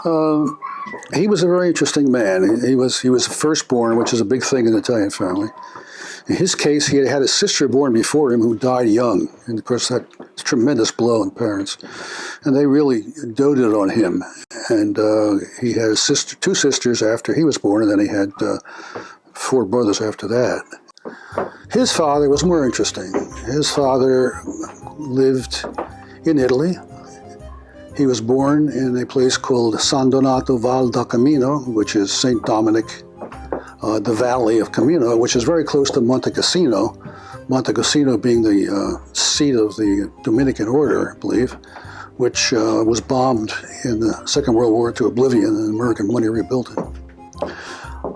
He was a very interesting man. He was firstborn, which is a big thing in the Italian family. In his case, he had had a sister born before him who died young, and of course that's a tremendous blow on parents. And they really doted on him. And he had two sisters after he was born, and then he had 4 brothers after that. His father was more interesting. His father lived in Italy. He was born in a place called San Donato Val da Camino, which is St. Dominic, the Valley of Camino, which is very close to Monte Cassino. Monte Cassino being the seat of the Dominican order, I believe, which was bombed in the Second World War to oblivion, and American money rebuilt it.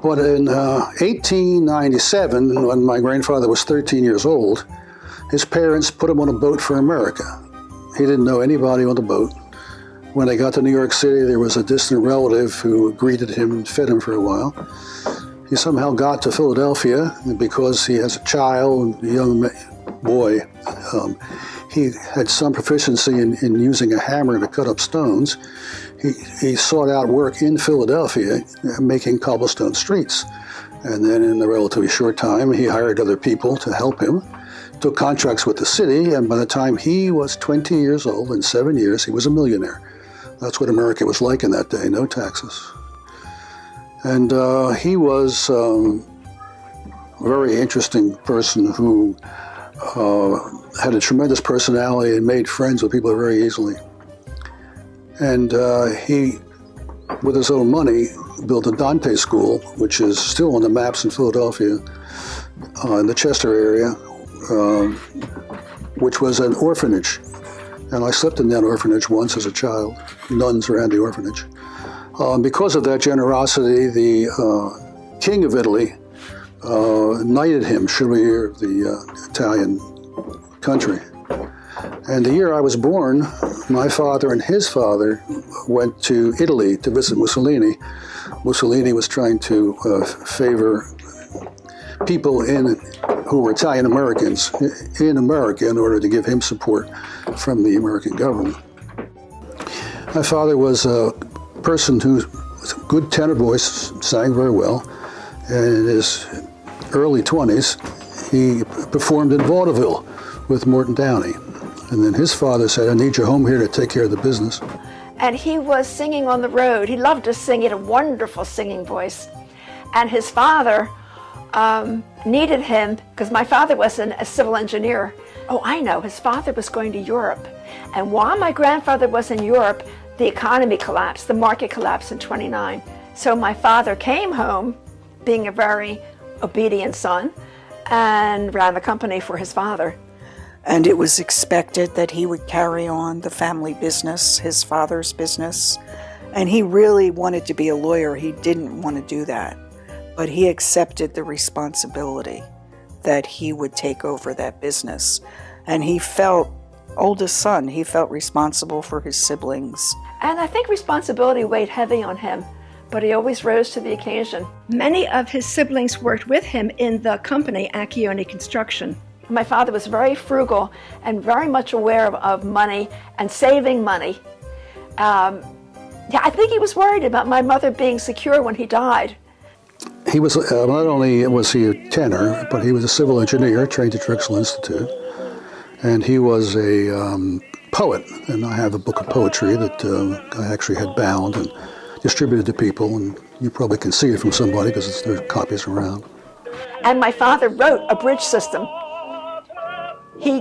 But in 1897, when my grandfather was 13 years old, his parents put him on a boat for America. He didn't know anybody on the boat. When they got to New York City, there was a distant relative who greeted him and fed him for a while. He somehow got to Philadelphia, and because he has a child, a young boy, he had some proficiency in using a hammer to cut up stones. He sought out work in Philadelphia, making cobblestone streets. And then in a relatively short time, he hired other people to help him, took contracts with the city, and by the time he was 20 years old, in 7 years, he was a millionaire. That's what America was like in that day, no taxes. And he was a very interesting person who had a tremendous personality and made friends with people very easily. And he, with his own money, built a Dante school, which is still on the maps in Philadelphia, in the Chester area, which was an orphanage. And I slept in that orphanage once as a child. Nuns around the orphanage. Because of that generosity, the King of Italy knighted him Chevalier of the Italian country. And the year I was born, my father and his father went to Italy to visit Mussolini. Mussolini was trying to favor people who were Italian Americans in America in order to give him support from the American government. My father was a person who was a good tenor voice, sang very well, and in his early 20s, he performed in vaudeville with Morton Downey. And then his father said, "I need you home here to take care of the business." And he was singing on the road. He loved to sing. He had a wonderful singing voice. And his father needed him, because my father was a civil engineer. Oh, I know, his father was going to Europe. And while my grandfather was in Europe, the economy collapsed, the market collapsed in '29. So my father came home, being a very obedient son, and ran the company for his father. And it was expected that he would carry on the family business, his father's business. And he really wanted to be a lawyer. He didn't want to do that. But he accepted the responsibility that he would take over that business. And he felt, oldest son, he felt responsible for his siblings. And I think responsibility weighed heavy on him, but he always rose to the occasion. Many of his siblings worked with him in the company J.Acchione Construction. My father was very frugal and very much aware of money and saving money. I think he was worried about my mother being secure when he died. He was, not only was he a tenor, but he was a civil engineer trained at Drexel Institute. And he was a poet, and I have a book of poetry that I actually had bound and distributed to people, and you probably can see it from somebody because there are copies around. And my father wrote a bridge system. He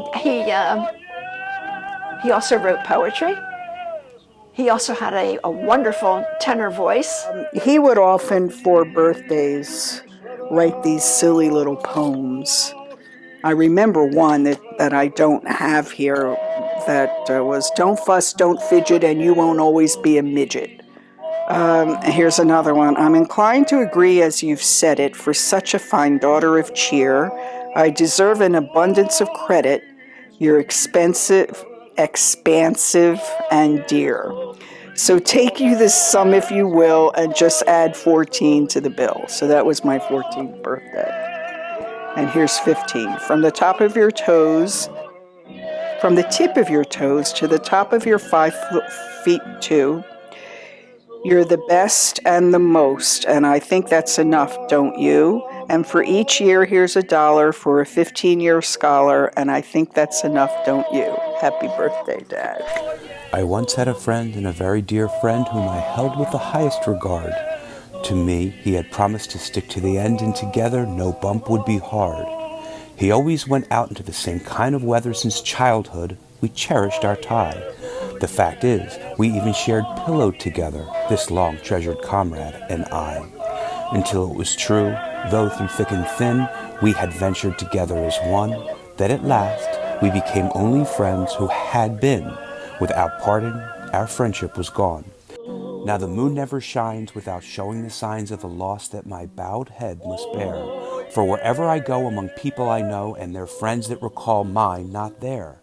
also wrote poetry. He also had a wonderful tenor voice. He would often, for birthdays, write these silly little poems. I remember one that I don't have here that was, "Don't fuss, don't fidget, and you won't always be a midget." Here's another one. "I'm inclined to agree as you've said it, for such a fine daughter of cheer, I deserve an abundance of credit. You're expansive and dear. So take you this sum if you will, and just add 14 to the bill." So that was my 14th birthday. And here's 15. From the tip of your toes to the top of your 5'2", You're the best and the most, and I think that's enough, don't you? And for each year, here's $1 for a 15-year scholar, and I think that's enough, don't you? Happy birthday, Dad. I once had a friend, and a very dear friend, whom I held with the highest regard. To me, he had promised to stick to the end, and together no bump would be hard. He always went out into the same kind of weather since childhood. We cherished our tie. The fact is, we even shared pillow together, this long-treasured comrade and I. Until it was true, though through thick and thin, we had ventured together as one, that at last we became only friends who had been. Without parting, our friendship was gone. Now the moon never shines without showing the signs of the loss that my bowed head must bear. For wherever I go among people I know, and their friends that recall mine not there.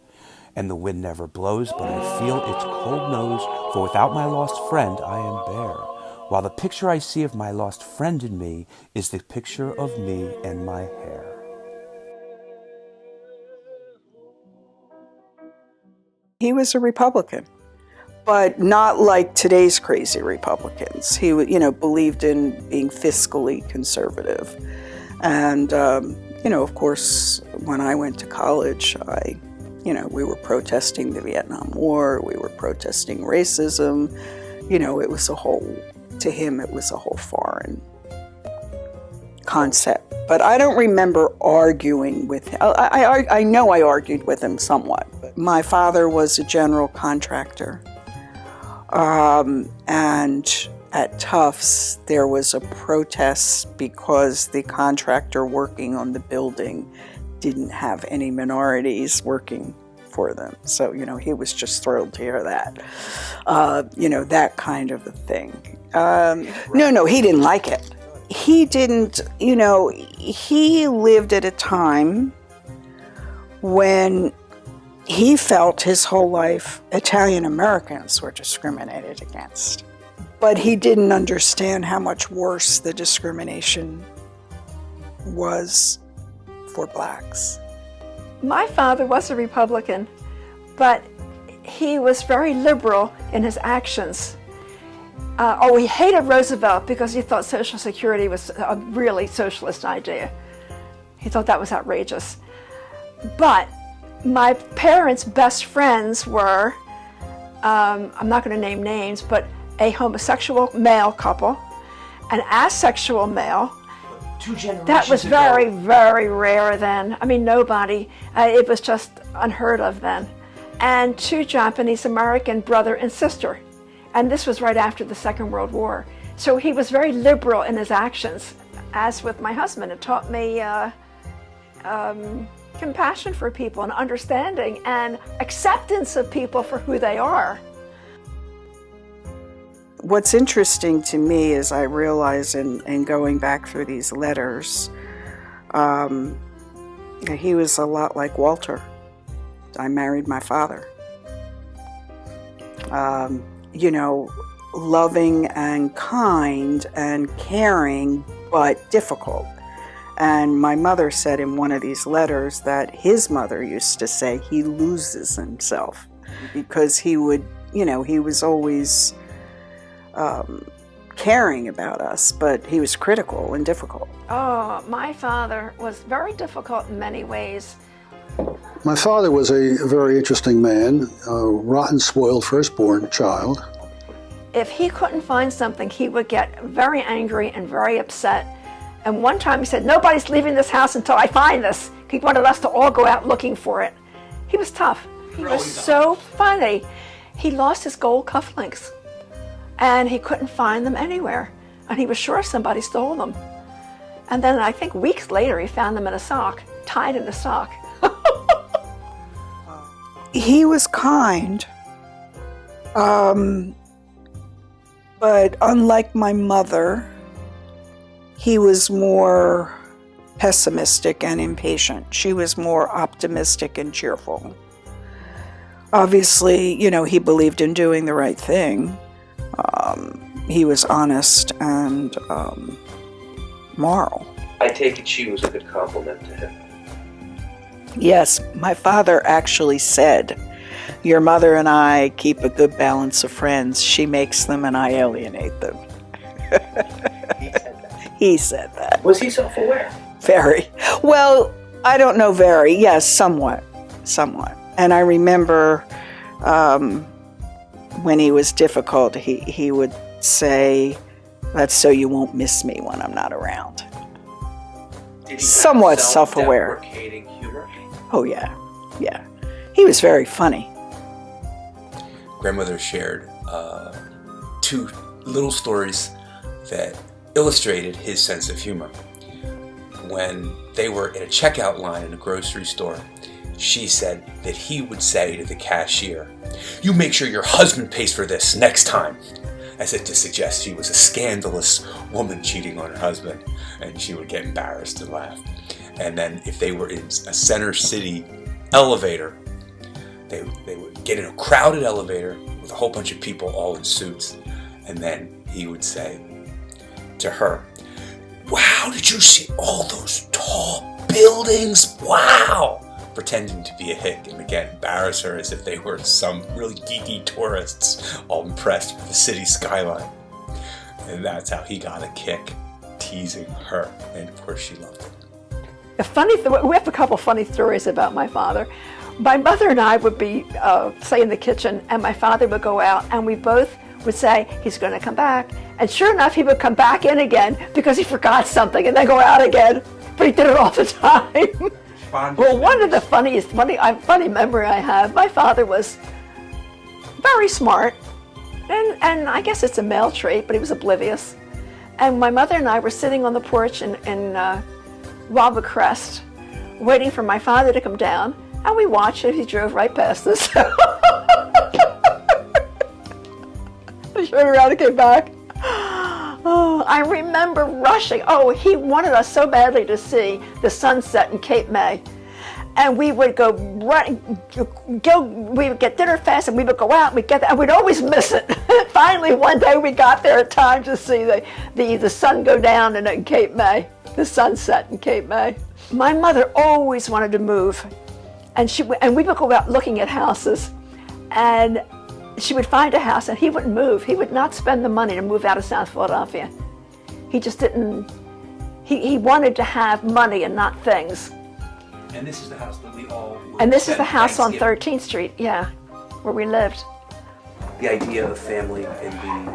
And the wind never blows, but I feel its cold nose, for without my lost friend I am bare. While the picture I see of my lost friend in me is the picture of me and my hair. He was a Republican, but not like today's crazy Republicans. He, believed in being fiscally conservative. And, of course, when I went to college, we were protesting the Vietnam War, we were protesting racism. To him, it was a whole foreign concept. But I don't remember arguing with him. I know I argued with him somewhat. My father was a general contractor. And at Tufts, there was a protest because the contractor working on the building didn't have any minorities working for them. So, he was just thrilled to hear that. That kind of a thing. No, he didn't like it. He didn't, he lived at a time when he felt his whole life Italian Americans were discriminated against. But he didn't understand how much worse the discrimination was for blacks. My father was a Republican, but he was very liberal in his actions. He hated Roosevelt because he thought Social Security was a really socialist idea. He thought that was outrageous. But my parents' best friends were, I'm not going to name names, but a homosexual male couple, an asexual male. That was very, very rare then. I mean, nobody. It was just unheard of then. And 2 Japanese American brother and sister. And this was right after the Second World War. So he was very liberal in his actions. As with my husband, it taught me compassion for people and understanding and acceptance of people for who they are. What's interesting to me is I realize in going back through these letters, he was a lot like Walter. I married my father. Loving and kind and caring, but difficult. And my mother said in one of these letters that his mother used to say he loses himself because he would, he was always caring about us, but he was critical and difficult. Oh, my father was very difficult in many ways. My father was a very interesting man, a rotten, spoiled firstborn child. If he couldn't find something, he would get very angry and very upset. And one time he said, nobody's leaving this house until I find this. He wanted us to all go out looking for it. He was tough. He was so funny. He lost his gold cufflinks and he couldn't find them anywhere. And he was sure somebody stole them. And then I think weeks later he found them in a sock, tied in a sock. He was kind, but unlike my mother, he was more pessimistic and impatient. She was more optimistic and cheerful. Obviously, he believed in doing the right thing. He was honest and moral. I take it she was a good compliment to him. Yes, my father actually said Your mother and I keep a good balance of friends. She makes them and I alienate them. He said that. He said that. Was he self-aware? Very. Well, I don't know very. Yes, somewhat. And I remember when he was difficult, he would say, "That's so you won't miss me when I'm not around." Did he have Somewhat self-aware. self-deprecating humor? Oh, yeah. He was very funny. Grandmother shared two little stories that illustrated his sense of humor. When they were in a checkout line in a grocery store, she said that he would say to the cashier, "You make sure your husband pays for this next time," as if to suggest she was a scandalous woman cheating on her husband, and she would get embarrassed and laugh. And then if they were in a center city elevator, they would get in a crowded elevator with a whole bunch of people all in suits, and then he would say to her, "Wow, did you see all those tall buildings? Wow!" pretending to be a hick, and again embarrass her as if they were some really geeky tourists all impressed with the city skyline. And that's how he got a kick, teasing her, and of course she loved it. We have a couple funny stories about my father. My mother and I would be, say, in the kitchen, and my father would go out, and we both would say, "He's going to come back." And sure enough, he would come back in again because he forgot something, and then go out again. But he did it all the time. Well, one of the funny memory I have, my father was very smart, and I guess it's a male trait, but he was oblivious. And my mother and I were sitting on the porch in Robert Crest, waiting for my father to come down, and we watched as he drove right past us. I turned around and came back. Oh, I remember rushing. Oh, he wanted us so badly to see the sunset in Cape May. And we would we would get dinner fast, and we would go out, and we'd get there, and we'd always miss it. Finally, one day we got there in time to see the sun go down in Cape May, the sunset in Cape May. My mother always wanted to move, and we would go out looking at houses, and she would find a house, and he wouldn't move. He would not spend the money to move out of South Philadelphia. He just didn't. He wanted to have money and not things. And this is the house that we all... And this is the house on Thanksgiving. 13th Street, yeah, where we lived. The idea of family and being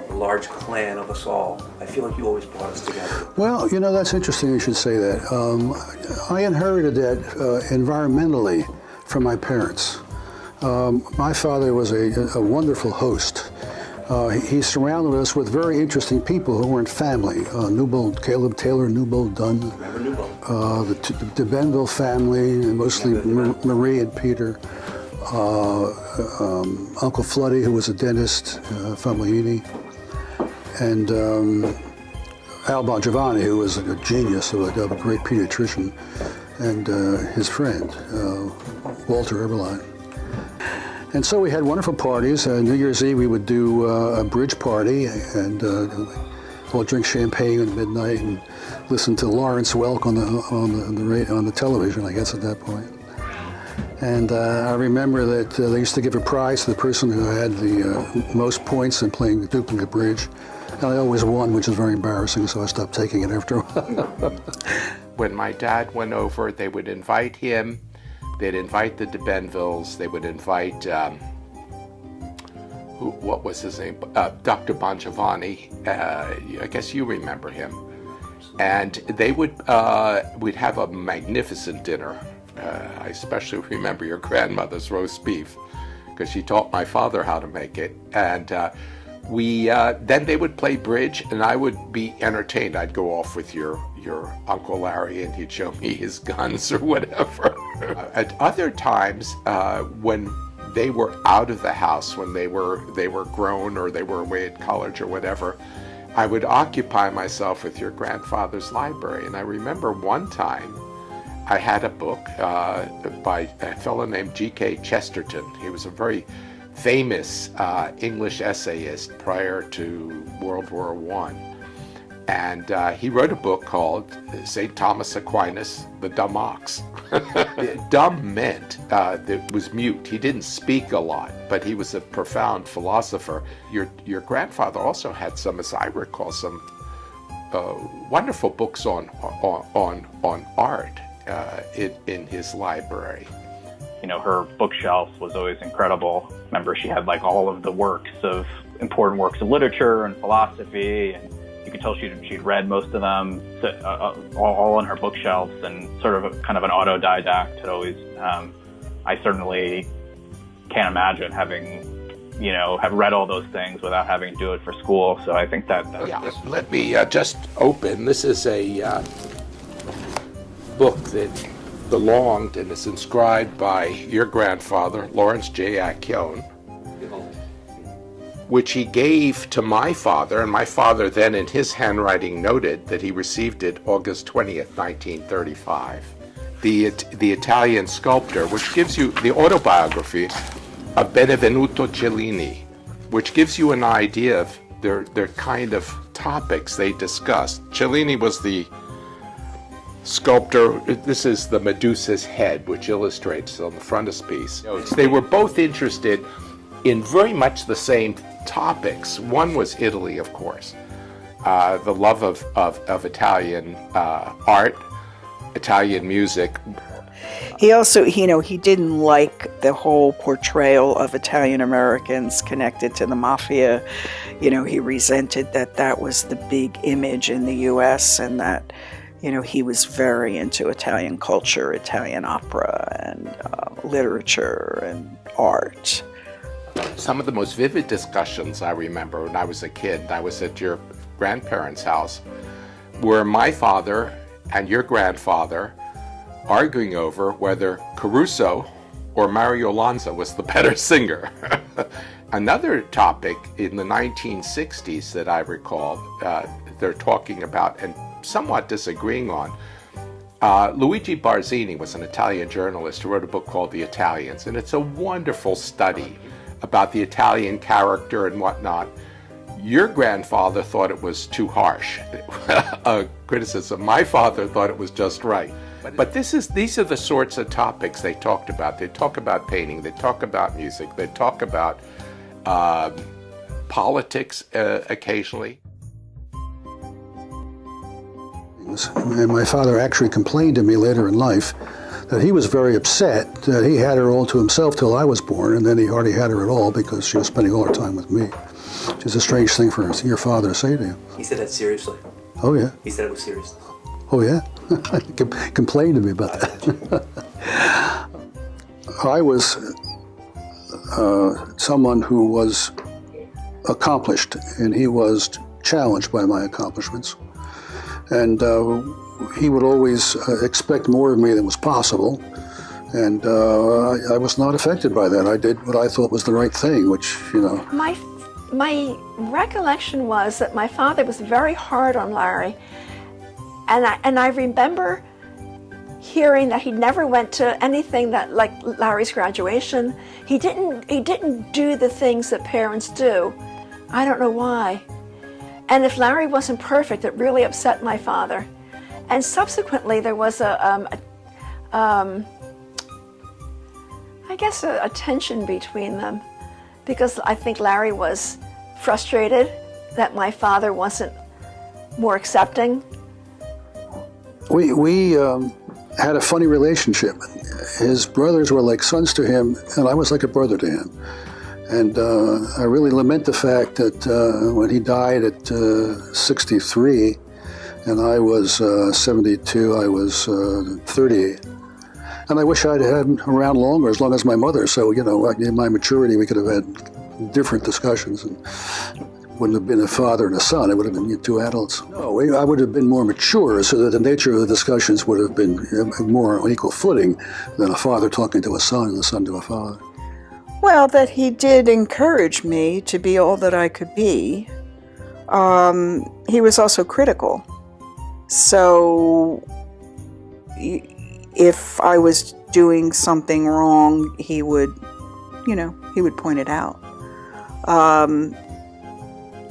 a large clan of us all, I feel like you always brought us together. Well, you know, that's interesting you should say that. I inherited that environmentally from my parents. My father was a wonderful host. He surrounded us with very interesting people who weren't family. Newbold, Caleb Taylor, Newbold Dunn. Remember Newbold? The Benville family, mostly Marie and Peter. Uncle Floody, who was a dentist, Famigini. And Al Bongiovanni, who was a genius, a great pediatrician. And his friend, Walter Eberlein. And so we had wonderful parties. New Year's Eve we would do a bridge party, and we'll drink champagne at midnight and listen to Lawrence Welk on the television, I guess at that point. And I remember that they used to give a prize to the person who had the most points in playing the duplicate bridge. And I always won, which is very embarrassing, so I stopped taking it after a while. When my dad went over, they would invite him. They'd invite the de Benvilles. They would invite, what was his name? Dr. Bongiovanni. I guess you remember him. And they would, we'd have a magnificent dinner. I especially remember your grandmother's roast beef, because she taught my father how to make it. And then they would play bridge, and I would be entertained. I'd go off with your Uncle Larry, and he'd show me his guns or whatever. At other times, when they were out of the house, when they were grown or they were away at college or whatever, I would occupy myself with your grandfather's library. And I remember one time I had a book by a fellow named G.K. Chesterton. He was a very famous English essayist prior to World War I. And he wrote a book called St. Thomas Aquinas, The Dumb Ox. Dumb meant that was mute. He didn't speak a lot, but he was a profound philosopher. Your grandfather also had some, as I recall, some wonderful books on art in his library. You know, her bookshelf was always incredible. Remember, she had like all of the works of important works of literature and philosophy, and you could tell she'd read most of them, all on her bookshelves, and sort of kind of an autodidact. Had always, I certainly can't imagine having, have read all those things without having to do it for school. So I think that. Yeah, let me just open. This is a book that belonged and is inscribed by your grandfather, Lawrence J.Acchione, which he gave to my father, and my father then in his handwriting noted that he received it August 20th, 1935. The Italian sculptor, which gives you the autobiography of Benvenuto Cellini, which gives you an idea of their kind of topics they discussed. Cellini was the sculptor. This is the Medusa's head, which illustrates on the frontispiece. They were both interested in very much the same topics. One was Italy, of course, the love of Italian art, Italian music. He also, he didn't like the whole portrayal of Italian Americans connected to the mafia. He resented that was the big image in the U.S. and that, he was very into Italian culture, Italian opera, and literature and art. Some of the most vivid discussions I remember when I was a kid, I was at your grandparents' house, were my father and your grandfather arguing over whether Caruso or Mario Lanza was the better singer. Another topic in the 1960s that I recall they're talking about and somewhat disagreeing on, Luigi Barzini was an Italian journalist who wrote a book called The Italians, and it's a wonderful study about the Italian character and whatnot. Your grandfather thought it was too harsh, a criticism. My father thought it was just right. But these are the sorts of topics they talked about. They talk about painting, they talk about music, they talk about politics occasionally. And my father actually complained to me later in life that he was very upset that he had her all to himself till I was born, and then he hardly had her at all because she was spending all her time with me. Which is a strange thing for your father to say to you. He said that seriously. Oh, yeah. He said it was serious. Oh, yeah? Complained to me about that. I was someone who was accomplished, and he was challenged by my accomplishments. And he would always expect more of me than was possible. And I was not affected by that. I did what I thought was the right thing, which, My recollection was that my father was very hard on Larry. And I remember hearing that he never went to anything that, like Larry's graduation. He didn't do the things that parents do. I don't know why. And if Larry wasn't perfect, it really upset my father. And subsequently, there was a tension between them, because I think Larry was frustrated that my father wasn't more accepting. We had a funny relationship. His brothers were like sons to him, and I was like a brother to him. And I really lament the fact that when he died at 63, and I was 72, I was 38. And I wish I'd had him around longer, as long as my mother. So, in my maturity, we could have had different discussions. And wouldn't have been a father and a son. It would have been two adults. No, I would have been more mature, so that the nature of the discussions would have been more on equal footing than a father talking to a son and a son to a father. Well, that he did encourage me to be all that I could be. He was also critical. So if I was doing something wrong, he would point it out.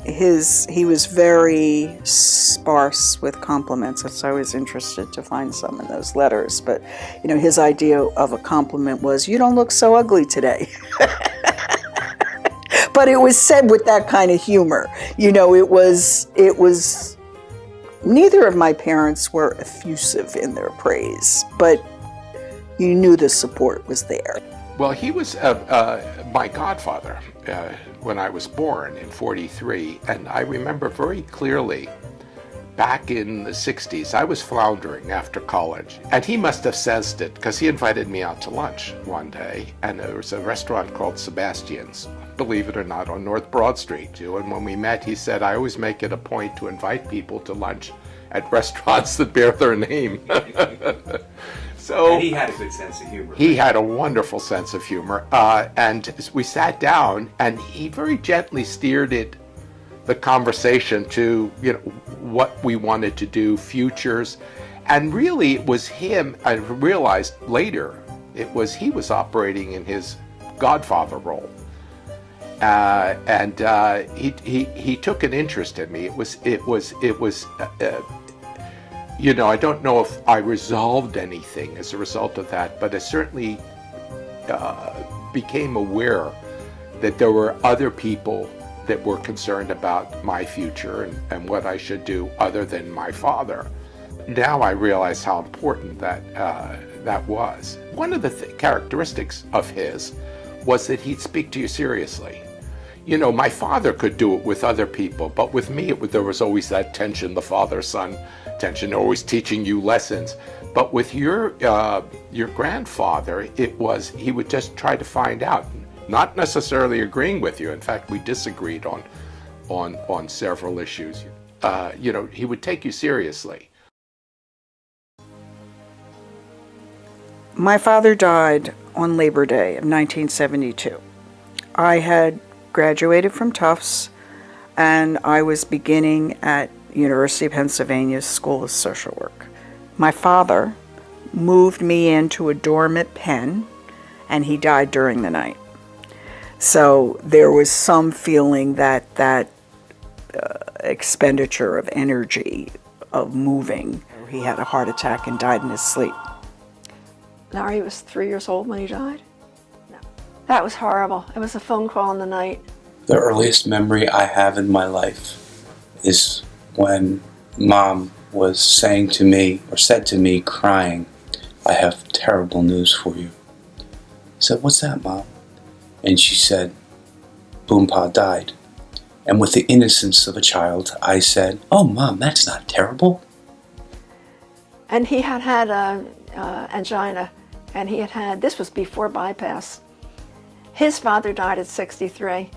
he was very sparse with compliments. So I was interested to find some in those letters. But, his idea of a compliment was, "You don't look so ugly today." But it was said with that kind of humor. It was, neither of my parents were effusive in their praise, but you knew the support was there. Well, he was my godfather when I was born in '43, and I remember very clearly back in the '60s, I was floundering after college, and he must have sensed it because he invited me out to lunch one day, and there was a restaurant called Sebastian's, believe it or not, on North Broad Street, too. And when we met, he said, "I always make it a point to invite people to lunch at restaurants that bear their name." So And he had a good sense of humor. he had a wonderful sense of humor, and we sat down, and he very gently steered the conversation to what we wanted to do, futures, and really it was him. I realized later he was operating in his godfather role, and he took an interest in me. It was. I don't know if I resolved anything as a result of that, but I certainly became aware that there were other people that were concerned about my future and what I should do other than my father. Now I realize how important that was. One of the characteristics of his was that he'd speak to you seriously. My father could do it with other people, but with me, there was always that tension, the father-son tension, always teaching you lessons. But with your grandfather, he would just try to find out, not necessarily agreeing with you. In fact, we disagreed on several issues. He would take you seriously. My father died on Labor Day of 1972. I had graduated from Tufts, and I was beginning at University of Pennsylvania's School of Social Work. My father moved me into a dorm at Penn, and he died during the night. So there was some feeling that expenditure of energy, of moving. He had a heart attack and died in his sleep. Larry was 3 years old when he died. No. That was horrible. It was a phone call in the night. The earliest memory I have in my life is when Mom was saying to me, or said to me, crying, "I have terrible news for you." I said, "What's that, Mom?" And she said, "Boompa died." And with the innocence of a child, I said, "Oh, Mom, that's not terrible." And he had angina, and this was before bypass. His father died at 63.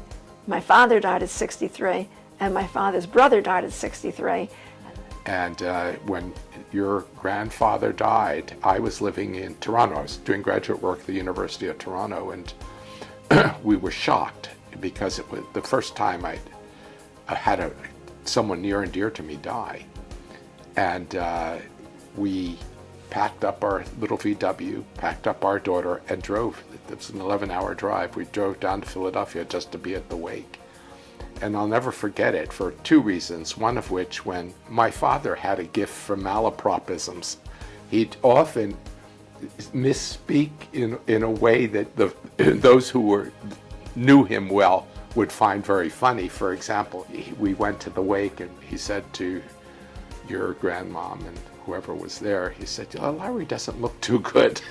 My father died at 63, and my father's brother died at 63. And when your grandfather died, I was living in Toronto. I was doing graduate work at the University of Toronto, and we were shocked because it was the first time I had someone near and dear to me die. And we packed up our little VW, packed up our daughter, and drove. It was an 11-hour drive. We drove down to Philadelphia just to be at the wake. And I'll never forget it for two reasons, one of which, when my father had a gift for malapropisms, he'd often misspeak in a way that those who knew him well would find very funny. For example, we went to the wake, and he said to your grandmom and whoever was there, he said, "Larry doesn't look too good."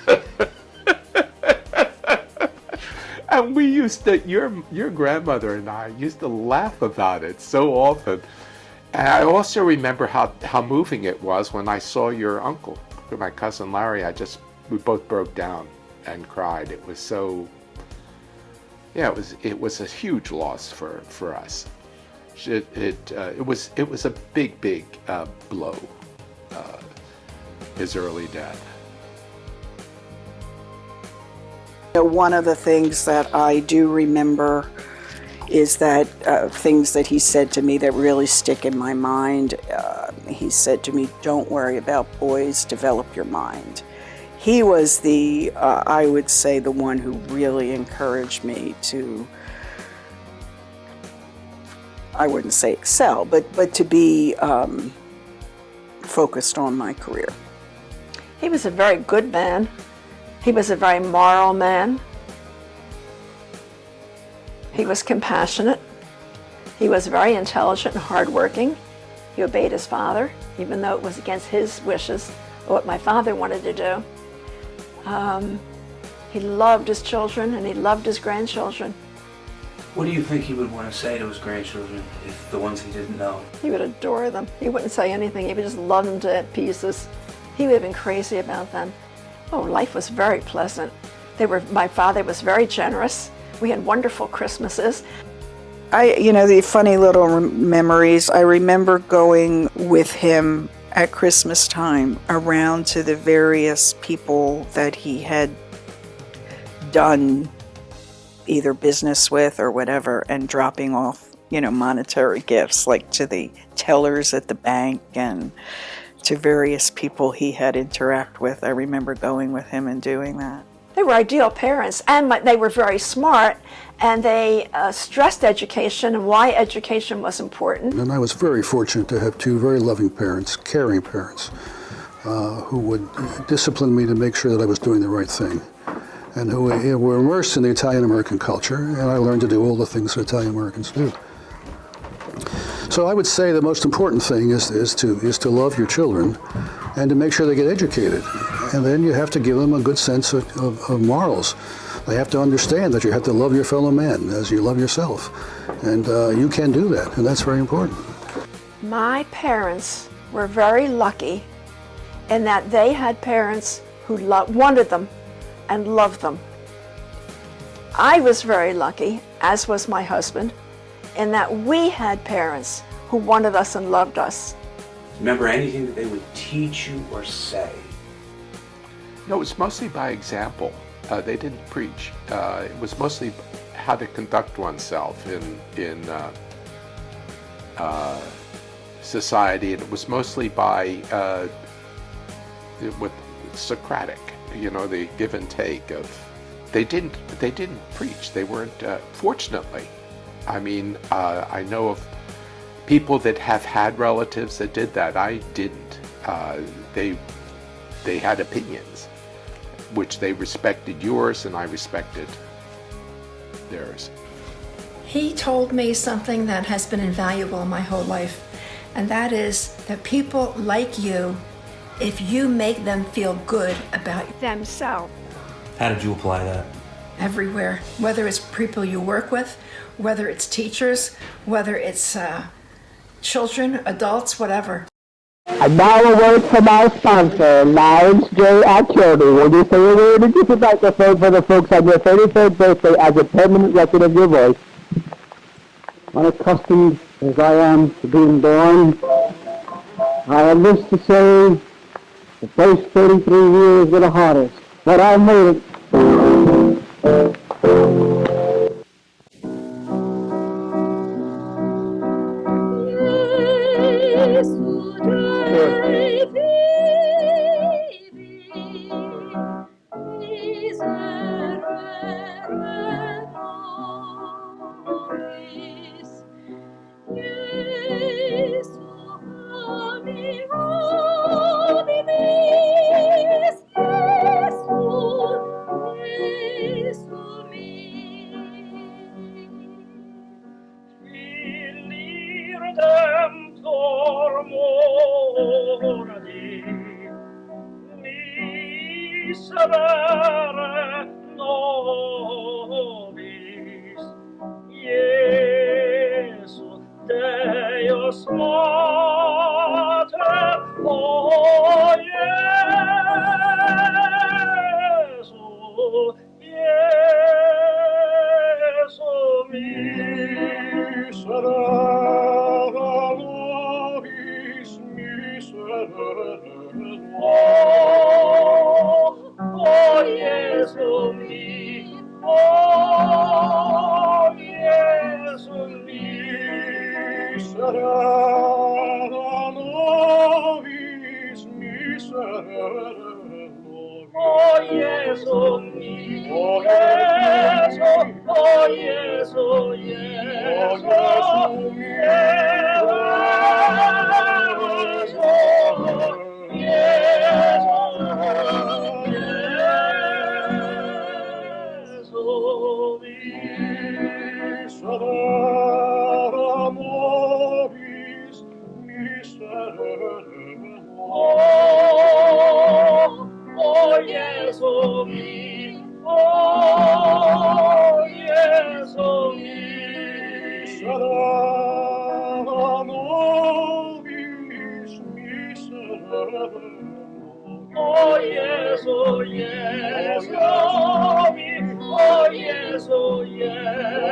And we used to, your grandmother and I used to laugh about it so often. And I also remember how moving it was when I saw your uncle, my cousin Larry. We both broke down and cried. It was so, it was a huge loss for us. It was a big blow, his early death. One of the things that I do remember is that things that he said to me that really stick in my mind. He said to me, "Don't worry about boys, develop your mind." He was I would say, the one who really encouraged me to I wouldn't say excel, but to be focused on my career. He was a very good man. He was a very moral man. He was compassionate. He was very intelligent and hardworking. He obeyed his father, even though it was against his wishes, or what my father wanted to do. He loved his children and he loved his grandchildren. What do you think he would want to say to his grandchildren, if the ones he didn't know? He would adore them. He wouldn't say anything. He would just love them to pieces. He would have been crazy about them. Oh, life was very pleasant. My father was very generous. We had wonderful Christmases. The funny little memories, I remember going with him at Christmas time around to the various people that he had done either business with or whatever, and dropping off, monetary gifts, like to the tellers at the bank and to various people he had interact with. I remember going with him and doing that. They were ideal parents, and they were very smart, and they stressed education and why education was important. And I was very fortunate to have two very loving parents, caring parents, who would discipline me to make sure that I was doing the right thing, and who were immersed in the Italian-American culture, and I learned to do all the things that Italian-Americans do. So I would say the most important thing is to love your children and to make sure they get educated. And then you have to give them a good sense of morals. They have to understand that you have to love your fellow man as you love yourself. And you can do that, and that's very important. My parents were very lucky in that they had parents who wanted them and loved them. I was very lucky, as was my husband, in that we had parents who wanted us and loved us. Remember anything that they would teach you or say? No, it was mostly by example. They didn't preach. It was mostly how to conduct oneself in society, and it was mostly by with Socratic, the give and take of. They didn't preach. They weren't. Fortunately, I mean, I know of people that have had relatives that did that. I didn't. They had opinions, which they respected yours, and I respected theirs. He told me something that has been invaluable in my whole life, and that is that people like you if you make them feel good about themselves. How did you apply that? Everywhere, whether it's people you work with, whether it's teachers, whether it's children, adults, whatever. And now a word from our sponsor, Lounge J.Acchione. Will you say a word into the microphone for the folks on your 33rd birthday as a permanent record of your voice? Unaccustomed as I am to being born, I have this to say, the first 33 years were the hardest, but I made it. Oh yes, oh yes, oh yes.